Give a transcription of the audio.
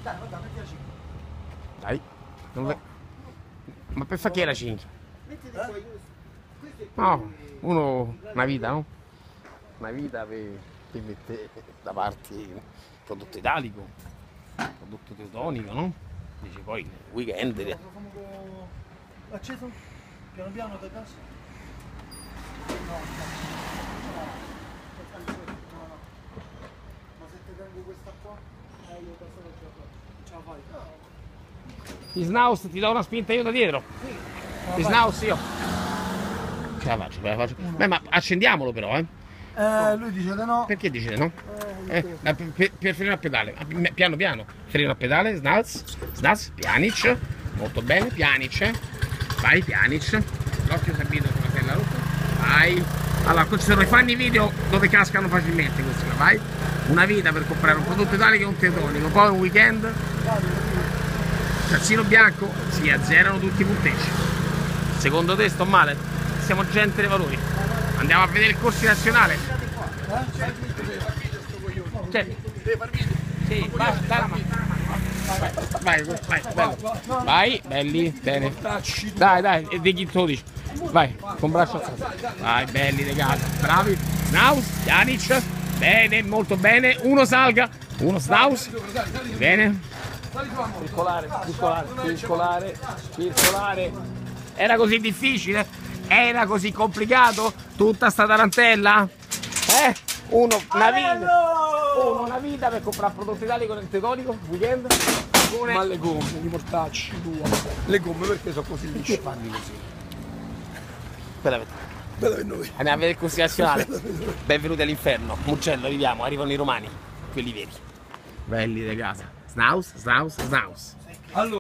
Dai, vabbè, metti la 5. Dai. Ma per fare che la 5? Mettiti qua, questo è No, uno, una vita, no? Una vita per mettere da parte il prodotto italico, prodotto teutonico, no? Dice poi nel weekend. acceso? Piano piano da casa? No. Ma se ti tengo questa qua, io da solo ce la fai. Gli Snaus ti do una spinta io da dietro. Gli Snaus io. Ce la faccio. Beh, ma accendiamolo però, eh. Lui dice di no. Perché dice no? Per freno a pedale. Piano piano. Freno a pedale, Snaus, pianic. Molto bene, pianic. Vai, pianic. L'occhio servito con la sella rotta. Vai. Allora, questi sono i fanno video dove cascano facilmente questi, vai. Una vita per comprare un prodotto italico e un teutonico, poi un weekend. Calzino bianco, si azzerano tutti i punteggi. Secondo te sto male? Siamo gente dei valori. Andiamo a vedere il corso nazionale. Devi far video. Sì, vai, dai la mano. Vai, bello. Vai, belli, bene. Dai, e di chi te lo dici? Vai, con braccio alzato. Vai, belli ragazzi, bravi. Snaus, Janic, bene, molto bene. Uno salga, uno Snaus. Bene. Circolare. Era così difficile? Era così complicato? Tutta sta tarantella? Una vita per comprare prodotto italico nel teutonico, weekend. Ma le gomme, di mortacci, due. Le gomme perché sono così lisce? Fanno così. Bella Bella per noi. Andiamo a vedere il corso nazionale. Benvenuti all'inferno. Mugello, arrivano i romani, quelli veri. Belli di casa. Snaus. Allora.